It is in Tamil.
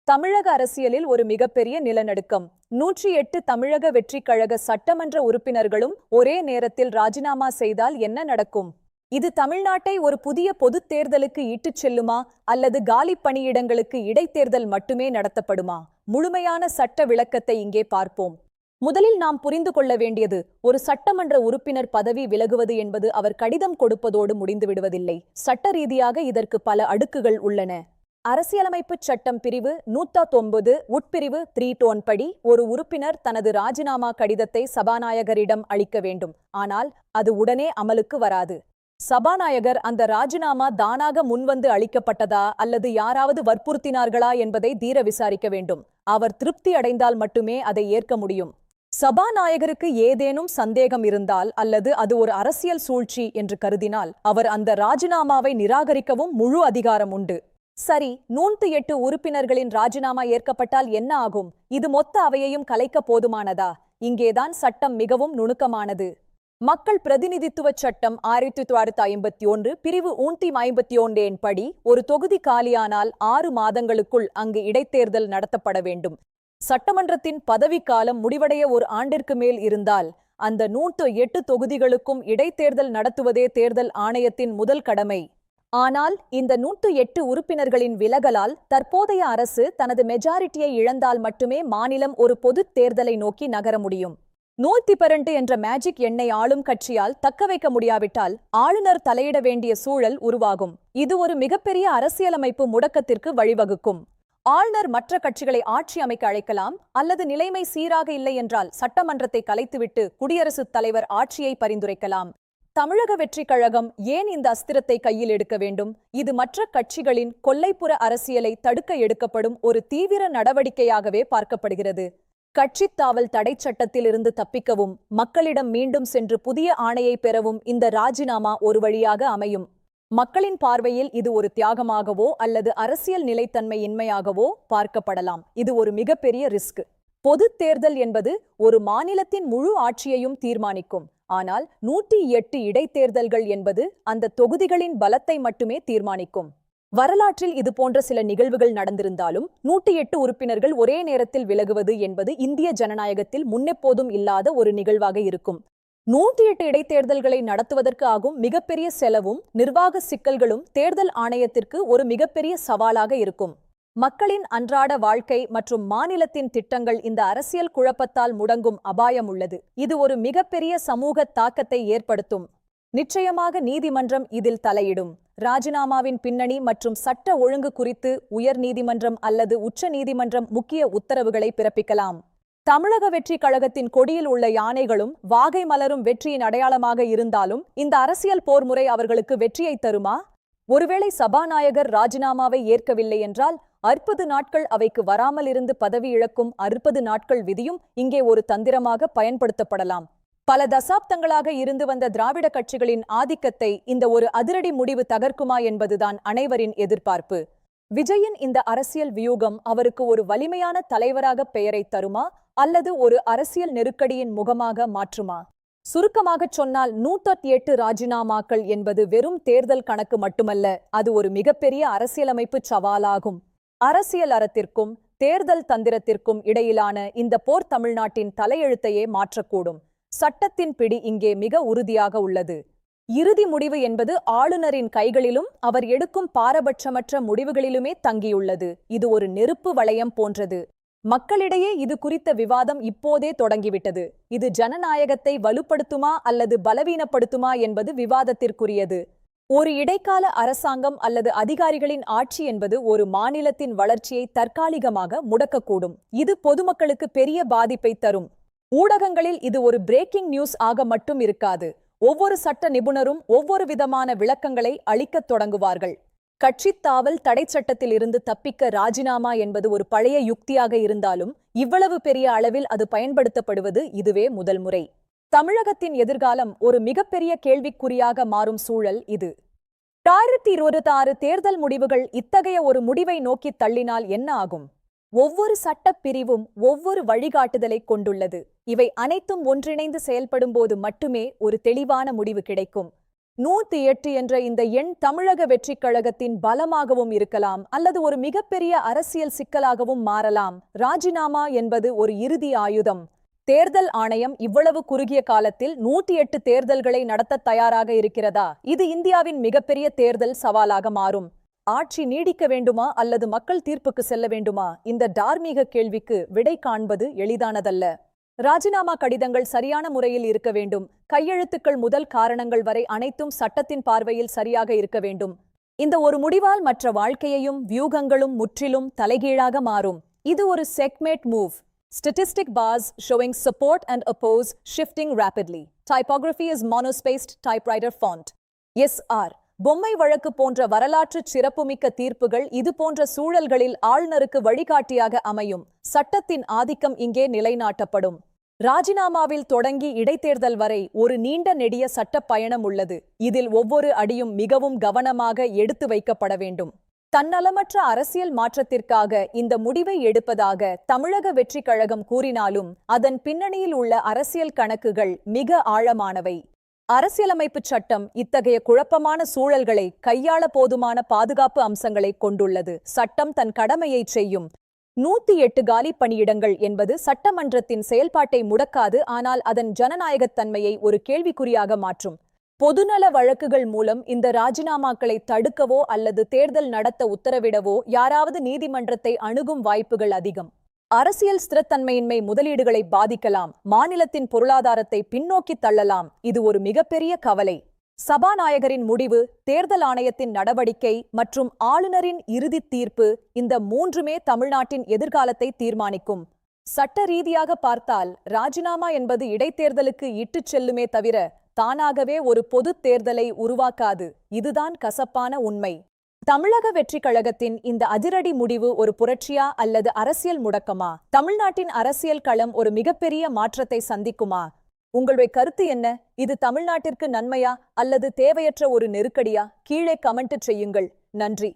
தமிழக அரசியலில் ஒரு மிகப்பெரிய நிலநடுக்கம். 108 தமிழக வெற்றிக் கழக சட்டமன்ற உறுப்பினர்களும் ஒரே நேரத்தில் ராஜினாமா செய்தால் என்ன நடக்கும்? இது தமிழ்நாட்டை ஒரு புதிய பொதுத் தேர்தலுக்கு இட்டுச் செல்லுமா அல்லது காலிப் பணியிடங்களுக்கு இடைத்தேர்தல் மட்டுமே நடத்தப்படுமா? முழுமையான சட்ட விளக்கத்தை இங்கே பார்ப்போம். முதலில் நாம் புரிந்து கொள்ள வேண்டியது, ஒரு சட்டமன்ற உறுப்பினர் பதவி விலகுவது என்பது அவர் கடிதம் கொடுப்பதோடு முடிந்துவிடுவதில்லை. சட்ட ரீதியாக இதற்கு பல அடுக்குகள் உள்ளன. அரசியலமைப்புச் சட்டம் பிரிவு 109 உட்பிரிவு 3 படி ஒரு உறுப்பினர் தனது ராஜினாமா கடிதத்தை சபாநாயகரிடம் அளிக்க வேண்டும். ஆனால் அது உடனே அமலுக்கு வராது. சபாநாயகர் அந்த ராஜினாமா தானாக முன்வந்து அளிக்கப்பட்டதா அல்லது யாராவது வற்புறுத்தினார்களா என்பதை தீர விசாரிக்க வேண்டும். அவர் திருப்தி அடைந்தால் மட்டுமே அதை ஏற்க முடியும். சபாநாயகருக்கு ஏதேனும் சந்தேகம் இருந்தால் அல்லது அது ஒரு அரசியல் சூழ்ச்சி என்று கருதினால் அவர் அந்த ராஜினாமாவை நிராகரிக்கவும் முழு அதிகாரம் உண்டு. சரி, 108 உறுப்பினர்களின் ராஜினாமா ஏற்கப்பட்டால் என்ன ஆகும்? இது மொத்த அவையையும் கலைக்க போதுமானதா? இங்கேதான் சட்டம் மிகவும் நுணுக்கமானது. மக்கள் பிரதிநிதித்துவ சட்டம் 1951 பிரிவு 151 படி ஒரு தொகுதி காலியானால் 6 மாதங்களுக்குள் அங்கு இடைத்தேர்தல் நடத்தப்பட வேண்டும். சட்டமன்றத்தின் பதவிக்காலம் முடிவடைய ஒரு ஆண்டிற்கு மேல் இருந்தால் அந்த 108 தொகுதிகளுக்கும் இடைத்தேர்தல் நடத்துவதே தேர்தல் ஆணையத்தின் முதல் கடமை. ஆனால் இந்த 108 உறுப்பினர்களின் விலகலால் தற்போதைய அரசு தனது மெஜாரிட்டியை இழந்தால் மட்டுமே மாநிலம் ஒரு பொதுத் தேர்தலை நோக்கி நகர முடியும். 112 என்ற மேஜிக் எண்ணை ஆளும் கட்சியால் தக்கவைக்க முடியாவிட்டால் ஆளுநர் தலையிட வேண்டிய சூழல் உருவாகும். இது ஒரு மிகப்பெரிய அரசியலமைப்பு முடக்கத்திற்கு வழிவகுக்கும். ஆளுநர் மற்ற கட்சிகளை ஆட்சி அமைக்க அழைக்கலாம், அல்லது நிலைமை சீராக இல்லை என்றால் சட்டமன்றத்தை கலைத்துவிட்டு குடியரசுத் தலைவர் ஆட்சியை பரிந்துரைக்கலாம். தமிழக வெற்றிக் கழகம் ஏன் இந்த அஸ்திரத்தை கையில் எடுக்க வேண்டும்? இது மற்ற கட்சிகளின் கொல்லைப்புற அரசியலை தடுக்க எடுக்கப்படும் ஒரு தீவிர நடவடிக்கையாகவே பார்க்கப்படுகிறது. கட்சித் தாவல் தடை சட்டத்தில் இருந்து தப்பிக்கவும் மக்களிடம் மீண்டும் சென்று புதிய ஆணையை பெறவும் இந்த ராஜினாமா ஒரு வழியாக அமையும். மக்களின் பார்வையில் இது ஒரு தியாகமாகவோ அல்லது அரசியல் நிலைத்தன்மையின்மையாகவோ பார்க்கப்படலாம். இது ஒரு மிகப்பெரிய ரிஸ்க். பொதுத் தேர்தல் என்பது ஒரு மாநிலத்தின் முழு ஆட்சியையும் தீர்மானிக்கும். ஆனால் 108 இடைத்தேர்தல்கள் என்பது அந்த தொகுதிகளின் பலத்தை மட்டுமே தீர்மானிக்கும். வரலாற்றில் இது போன்ற சில நிகழ்வுகள் நடந்திருந்தாலும் 108 உறுப்பினர்கள் ஒரே நேரத்தில் விலகுவது என்பது இந்திய ஜனநாயகத்தில் முன்னெப்போதும் இல்லாத ஒரு நிகழ்வாக இருக்கும். 108 இடைத்தேர்தல்களை நடத்துவதற்கு ஆகும் மிகப்பெரிய செலவும் நிர்வாக சிக்கல்களும் தேர்தல் ஆணையத்திற்கு ஒரு மிகப்பெரிய சவாலாக இருக்கும். மக்களின் அன்றாட வாழ்க்கை மற்றும் மாநிலத்தின் திட்டங்கள் இந்த அரசியல் குழப்பத்தால் முடங்கும் அபாயம் உள்ளது. இது ஒரு மிகப்பெரிய சமூக தாக்கத்தை ஏற்படுத்தும். நிச்சயமாக நீதிமன்றம் இதில் தலையிடும். ராஜினாமாவின் பின்னணி மற்றும் சட்ட ஒழுங்கு குறித்து உயர் நீதிமன்றம் அல்லது உச்ச நீதிமன்றம் முக்கிய உத்தரவுகளை பிறப்பிக்கலாம். தமிழக வெற்றிக் கழகத்தின் கொடியில் உள்ள யானைகளும் வாகை மலரும் வெற்றியின் அடையாளமாக இருந்தாலும் இந்த அரசியல் போர் முறை அவர்களுக்கு வெற்றியை தருமா? ஒருவேளை சபாநாயகர் ராஜினாமாவை ஏற்கவில்லை என்றால் 60 நாட்கள் அவைக்கு வராமல் இருந்து பதவி இழக்கும் 60 நாட்கள் விதியும் இங்கே ஒரு தந்திரமாக பயன்படுத்தப்படலாம். பல தசாப்தங்களாக இருந்து வந்த திராவிட கட்சிகளின் ஆதிக்கத்தை இந்த ஒரு அதிரடி முடிவு தகர்க்குமா என்பதுதான் அனைவரின் எதிர்பார்ப்பு. விஜயின் இந்த அரசியல் வியூகம் அவருக்கு ஒரு வலிமையான தலைவராக பெயரை தருமா அல்லது ஒரு அரசியல் நெருக்கடியின் முகமாக மாற்றுமா? சுருக்கமாகச் சொன்னால் 108 ராஜினாமாக்கள் என்பது வெறும் தேர்தல் கணக்கு மட்டுமல்ல, அது ஒரு மிகப்பெரிய அரசியலமைப்பு சவாலாகும். அரசியல் அறத்திற்கும் தேர்தல் தந்திரத்திற்கும் இடையிலான இந்த போர் தமிழ்நாட்டின் தலையெழுத்தையே மாற்றக்கூடும். சட்டத்தின் பிடி இங்கே மிக உறுதியாக உள்ளது. இறுதி முடிவு என்பது ஆளுநரின் கைகளிலும் அவர் எடுக்கும் பாரபட்சமற்ற முடிவுகளிலுமே தங்கியுள்ளது. இது ஒரு நெருப்பு வளையம் போன்றது. மக்களிடையே இது குறித்த விவாதம் இப்போதே தொடங்கிவிட்டது. இது ஜனநாயகத்தை வலுப்படுத்துமா அல்லது பலவீனப்படுத்துமா என்பது விவாதத்திற்குரியது. ஒரு இடைக்கால அரசாங்கம் அல்லது அதிகாரிகளின் ஆட்சி என்பது ஒரு மாநிலத்தின் வளர்ச்சியை தற்காலிகமாக முடக்கக்கூடும். இது பொதுமக்களுக்கு பெரிய பாதிப்பை தரும். ஊடகங்களில் இது ஒரு பிரேக்கிங் நியூஸ் ஆக மட்டும் இருக்காது. ஒவ்வொரு சட்ட நிபுணரும் ஒவ்வொரு விதமான விளக்கங்களை அளிக்கத் தொடங்குவார்கள். கட்சித் தாவல் தடை சட்டத்தில் இருந்து தப்பிக்க ராஜினாமா என்பது ஒரு பழைய யுக்தியாக இருந்தாலும் இவ்வளவு பெரிய அளவில் அது பயன்படுத்தப்படுவது இதுவே முதல் முறை. தமிழகத்தின் எதிர்காலம் ஒரு மிகப்பெரிய கேள்விக்குறியாக மாறும் சூழல் இது. 2026 தேர்தல் முடிவுகள் இத்தகைய ஒரு முடிவை நோக்கி தள்ளினால் என்ன ஆகும்? ஒவ்வொரு சட்டப் பிரிவும் ஒவ்வொரு வழிகாட்டுதலை கொண்டுள்ளது. இவை அனைத்தும் ஒன்றிணைந்து செயல்படும்போது மட்டுமே ஒரு தெளிவான முடிவு கிடைக்கும். 108 என்ற இந்த எண் தமிழக வெற்றிக் கழகத்தின் பலமாகவும் இருக்கலாம் அல்லது ஒரு மிகப்பெரிய அரசியல் சிக்கலாகவும் மாறலாம். ராஜினாமா என்பது ஒரு இறுதி ஆயுதம். தேர்தல் ஆணையம் இவ்வளவு குறுகிய காலத்தில் 108 தேர்தல்களை நடத்த தயாராக இருக்கிறதா? இது இந்தியாவின் மிகப்பெரிய தேர்தல் சவாலாக மாறும். ஆட்சி நீடிக்க வேண்டுமா அல்லது மக்கள் தீர்ப்புக்கு செல்ல வேண்டுமா? இந்த தார்மீக கேள்விக்கு விடை காண்பது எளிதானதல்ல. ராஜினாமா கடிதங்கள் சரியான முறையில் இருக்க வேண்டும். கையெழுத்துக்கள் முதல் காரணங்கள் வரை அனைத்தும் சட்டத்தின் பார்வையில் சரியாக இருக்க வேண்டும். இந்த ஒரு முடிவால் மற்ற வாழ்க்கையையும் வியூகங்களும் முற்றிலும் தலைகீழாக மாறும். இது ஒரு checkmate move. Statistic bars showing support and oppose shifting rapidly. Typography is monospaced typewriter font. SR. பொம்மை வழக்கு போன்ற வரலாற்று சிறப்புமிக்க தீர்ப்புகள் இது போன்ற சூழல்களில் ஆளுநருக்கு வழிகாட்டியாக அமையும். சட்டத்தின் ஆதிக்கம் இங்கே நிலைநாட்டப்படும். ராஜினாமாவில் தொடங்கி இடைத்தேர்தல் வரை ஒரு நீண்ட நெடிய சட்டப் பயணம் உள்ளது. இதில் ஒவ்வொரு அடியும் மிகவும் கவனமாக எடுத்து வைக்கப்பட வேண்டும். தன்னலமற்ற அரசியல் மாற்றத்திற்காக இந்த முடிவை எடுப்பதாக தமிழக வெற்றிக் கழகம் கூறினாலும் அதன் பின்னணியில் உள்ள அரசியல் கணக்குகள் மிக ஆழமானவை. அரசியலமைப்புச் சட்டம் இத்தகைய குழப்பமான சூழல்களை கையாள போதுமான பாதுகாப்பு அம்சங்களை கொண்டுள்ளது. சட்டம் தன் கடமையை செய்யும். 108 காலி பணியிடங்கள் என்பது சட்டமன்றத்தின் செயல்பாட்டை முடக்காது, ஆனால் அதன் ஜனநாயகத்தன்மையை ஒரு கேள்விக்குறியாக மாற்றும். பொதுநல வழக்குகள் மூலம் இந்த ராஜினாமாக்களை தடுக்கவோ அல்லது தேர்தல் நடத்த உத்தரவிடவோ யாராவது நீதிமன்றத்தை அணுகும் வாய்ப்புகள் அதிகம். அரசியல் ஸ்திரத்தன்மையின்மை முதலீடுகளை பாதிக்கலாம். மாநிலத்தின் பொருளாதாரத்தை பின்னோக்கி தள்ளலாம். இது ஒரு மிகப்பெரிய கவலை. சபாநாயகரின் முடிவு, தேர்தல் ஆணையத்தின் நடவடிக்கை மற்றும் ஆளுநரின் இறுதி தீர்ப்பு, இந்த மூன்றுமே தமிழ்நாட்டின் எதிர்காலத்தை தீர்மானிக்கும். சட்ட ரீதியாக பார்த்தால் ராஜினாமா என்பது இடைத்தேர்தலுக்கு இட்டுச் செல்லுமே தவிர தானாகவே ஒரு பொதுத் தேர்தலை உருவாக்காது. இதுதான் கசப்பான உண்மை. தமிழக வெற்றிக் கழகத்தின் இந்த அதிரடி முடிவு ஒரு புரட்சியா அல்லது அரசியல் முடக்கமா? தமிழ்நாட்டின் அரசியல் களம் ஒரு மிகப்பெரிய மாற்றத்தை சந்திக்குமா? உங்களுடைய கருத்து என்ன? இது தமிழ்நாட்டிற்கு நன்மையா அல்லது தேவையற்ற ஒரு நெருக்கடியா? கீழே கமெண்ட் செய்யுங்கள். நன்றி.